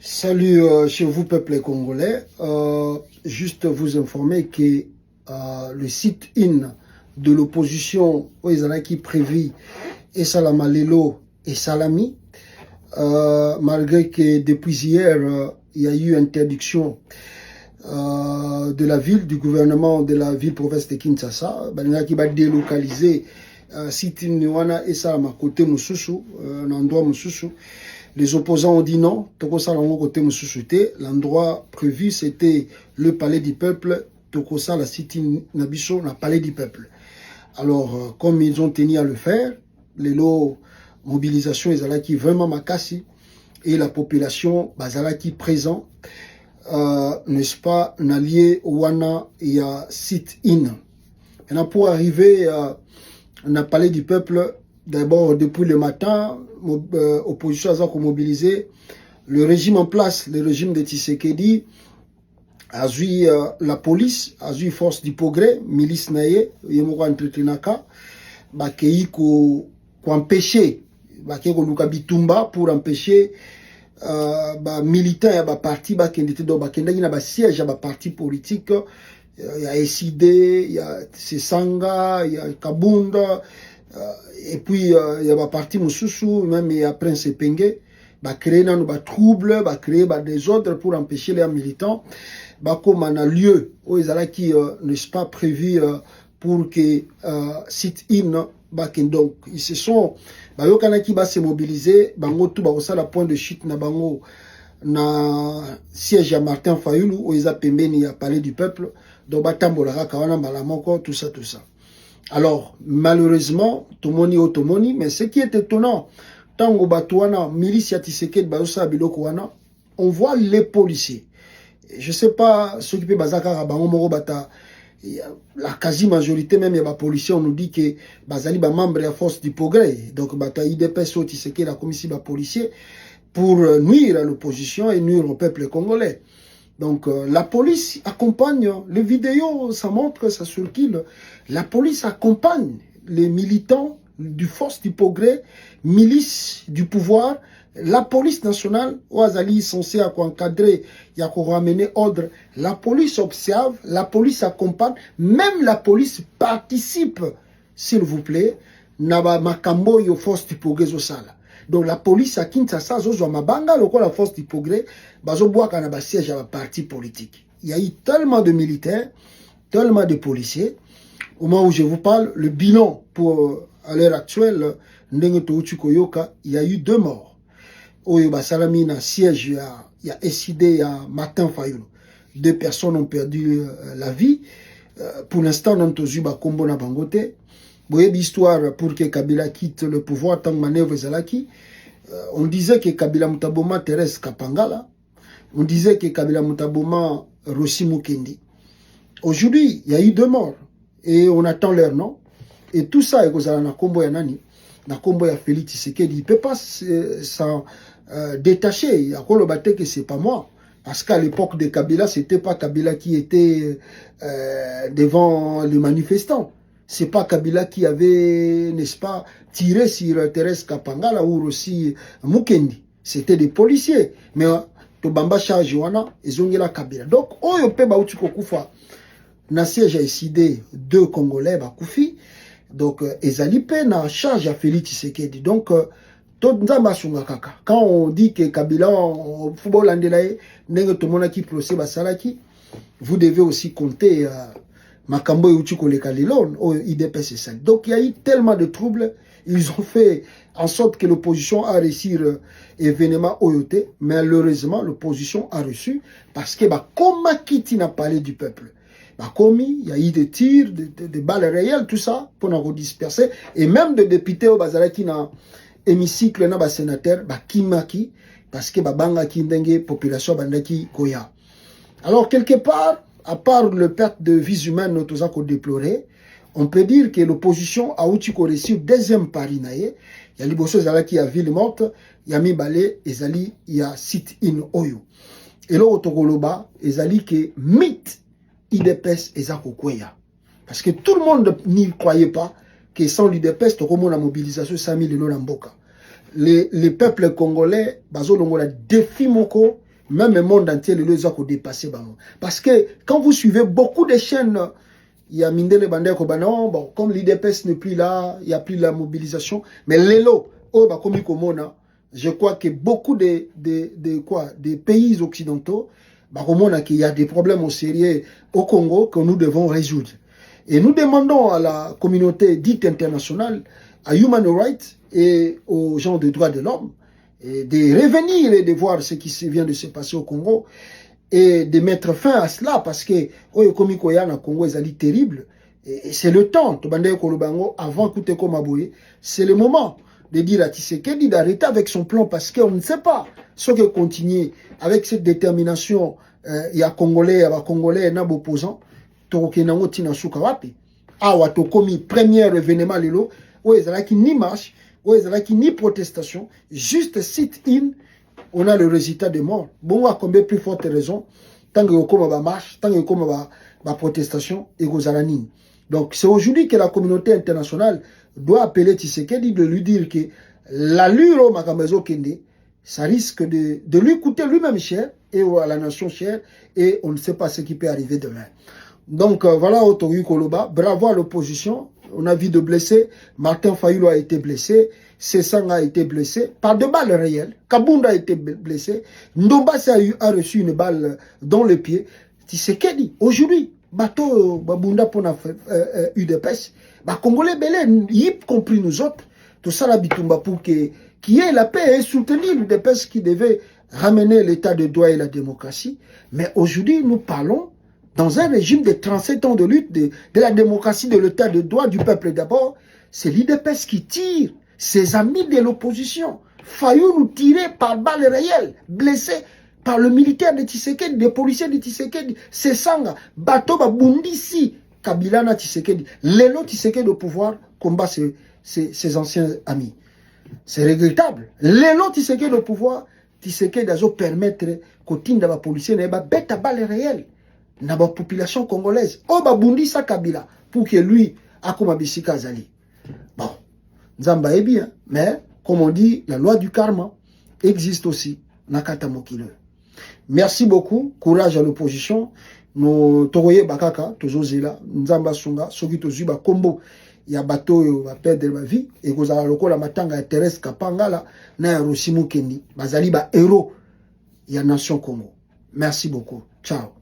Salut chez vous, peuple congolais. Juste vous informer que le site-in de l'opposition qui prévu et Salamalelo et Salami, malgré que depuis hier, il y a eu interdiction de la ville, du gouvernement de la ville-province de Kinshasa, qui va délocaliser site-in et Salama côté Moussoussou, un endroit Moussoussou. Les opposants ont dit non, l'endroit prévu c'était le palais du peuple, Tokosa la cité Nabiso, le palais du peuple. Alors, comme ils ont tenu à le faire, les lots mobilisation qui vraiment makasi et la population bazalaki présent, n'est-ce pas, n'allié Wana et à site-in. Maintenant, pour arriver à palais du peuple, d'abord depuis le matin, opposition a mobilisé le régime en place, le régime de Tshisekedi, a eu la police, a eu force du progrès, milice naye, yemoko entretenaka, bakei ko empêcher, bakei ko luka bitumba pour empêcher militants ya ba parti bakendete do bakendaki na ba siège ya ba parti politique, il y a SID, il y a Sesanga, il y a Kabunda, et puis il y a des partis Moussoussou, même il y a Prince Penge, bah créer dans nos troubles, bah créer des ordres pour empêcher les militants, bah comme on a lieu où ils allaient qui n'est pas prévu pour que sit-in bah donc ils se sont bah yo kana qui va se mobiliser, bah tout bah ça la point de chute na bango na siège à Martin Fayulu où ils a pembeni à parler du peuple, donc bah tambola kawana malamoko tout ça. Alors, malheureusement, Tomoni, mais ce qui est étonnant, Tango Batouana, milice Yatiseke, Bayosa, Bilokouana, on voit les policiers. Je ne sais pas, ceux qui peuvent Bazaka, Rabango, Bata, la quasi-majorité même, il y a des policiers, on nous dit que Bazali, membre de la force du progrès. Donc, Bata, IDPS, Yatiseke, la commission des policiers, pour nuire à l'opposition et nuire au peuple congolais. Donc, la police accompagne, les vidéos, ça montre, ça circule. La police accompagne les militants du force du progrès, milice du pouvoir, la police nationale, Ouazali censé encadrer, il y a ramener ordre. La police observe, la police accompagne, même la police participe, s'il vous plaît, Naba Makambo yo force du progrès au sala. Donc la police à Kinshasa, mabanga, la force du progrès, siège à la parti politique. Il y a eu tellement de militaires, tellement de policiers. Au moment où je vous parle, le bilan pour à l'heure actuelle, il y a eu 2 morts. Au Salamina siège, il y a SID, il y a Martin Fayulu. 2 personnes ont perdu la vie. Pour l'instant, on a eu Kombo na Bangote. Histoire pour que Kabila quitte le pouvoir tant que manœuvre Zalaki. On disait que Kabila Mutaboma Thérèse Kapangala. On disait que Kabila Mutaboma Rossi Mukendi. Aujourd'hui, il y a eu 2 morts. Et on attend leur nom. Et tout ça, il y a na Kombo ya nani. Na Kombo ya Félix Tshisekedi. Il ne peut pas s'en détacher. Il y a qu'on le battait que c'est pas moi. Parce qu'à l'époque de Kabila, c'était pas Kabila qui était devant les manifestants. C'est pas Kabila qui avait, n'est-ce pas, tiré sur Thérèse Kapangala ou aussi Mukendi. C'était des policiers. Mais Tobamba charge wana, ils ont la Kabila. Donc, oyo pe ba uti kokufa. Na siège a décidé 2 Congolais ba koufi. Donc, ezali pe na charge à Félix Tshisekedi. Donc, quand on dit que Kabila au football andelaye, nenge tomona ki procès basalaki, vous devez aussi compter Makambo et Uchiko le Kalilon, au IDPS et ça. Donc il y a eu tellement de troubles, ils ont fait en sorte que l'opposition a réussi l'événement OYOT, mais malheureusement l'opposition a reçu parce que comme Kiti n'a parlé du peuple, il y a eu des tirs, des balles réelles, tout ça, pour nous disperser, et même des députés au Bazaraki dans hémicycle, na sénateur, Kimaki, parce que Banga Kindenge, population Bandaki Koya. Alors quelque part, à part le perte de vies humaines nous avons déploré, on peut dire que l'opposition a aussi reçu 2e pari naye. Il y a Liboso qui a ville morte, il y a Mibale, il y a sit-in Oyo. Et là, au Togoloba, il y a que mythe IDPS et Zakokweya. Parce que tout le monde n'y croyait pas que sans l'IDPS, tu as la mobilisation 5 000 de l'Amboka. Les peuples congolais, bazo longo la défi moko, même le monde entier, les gens ont dépassé. Parce que quand vous suivez beaucoup de chaînes, il y a Mindele Bandé Kobanon, bon, comme l'IDPS n'est plus là, il n'y a plus la mobilisation, mais l'élo, je crois que beaucoup de pays occidentaux, qu'il y a des problèmes au sérieux au Congo que nous devons résoudre. Et nous demandons à la communauté dite internationale, à Human Rights et aux gens de droits de l'homme, de revenir et de voir ce qui vient de se passer au Congo et de mettre fin à cela parce que le Congo est terrible. Et c'est le temps, avant c'est le moment de dire à Tshisekedi d'arrêter avec son plan parce qu'on ne sait pas ce que continuer avec cette détermination. Il y a Congolais, il y a opposants. Tokenango tina suka wapi awa to komi premier événement lelo où ils ont ni marche où ils ont ni protestation juste sit-in on a le résultat de mort bon à combien plus forte raison tant que comme ba marche tant que comme ba protestation et gozalani. Donc c'est aujourd'hui que la communauté internationale doit appeler Tshisekedi de lui dire que l'allure au Makamezo Kende ça risque de lui coûter lui-même cher et à la nation chère et on ne sait pas ce qui peut arriver demain. Donc voilà, Otogi Koloba, bravo à l'opposition. On a vu de blessés. Martin Fayulu a été blessé. Sessang a été blessé par deux balles réelles. Kabunda a été blessé. Ndombasa a reçu une balle dans le pied. Tshisekedi, aujourd'hui, bateau Babunda pour UDPS, Congolais belé, y compris nous autres, tout ça la bitumba pour qu'il y ait la paix et soutenir l'UDPS qui devait ramener l'état de droit et la démocratie. Mais aujourd'hui, nous parlons dans un régime de 37 ans de lutte de la démocratie, de l'état de droit du peuple d'abord. C'est l'IDPS qui tire ses amis de l'opposition. Fayou nous tirer par balles réelles, blessés par le militaire de Tshisekedi, des policiers de Tshisekedi, c'est Sanga, bateau Bundisi, Kabila na Tshisekedi. L'élo Tshisekedi au pouvoir combat ses anciens amis. C'est regrettable. L'élo Tshisekedi au pouvoir, Tshisekedi a permettre qu'au la policier n'ait pas bête à balles réelles. Na ba population congolaise o ba bundisa Kabila pour que lui akoma bisika azali. Bon, Nzamba est bien, mais comme on dit, la loi du karma existe aussi nakata mokile. Merci beaucoup, courage à l'opposition. Nous togoye bakaka tozozela Nzamba sunga soki tozuba kombo ya bato va perdre ma vie et kozala lokola matanga ya Thérèse Kapangala na ya Rosimu Kendi bazali ba héros ya nation Congo. Merci beaucoup. Ciao.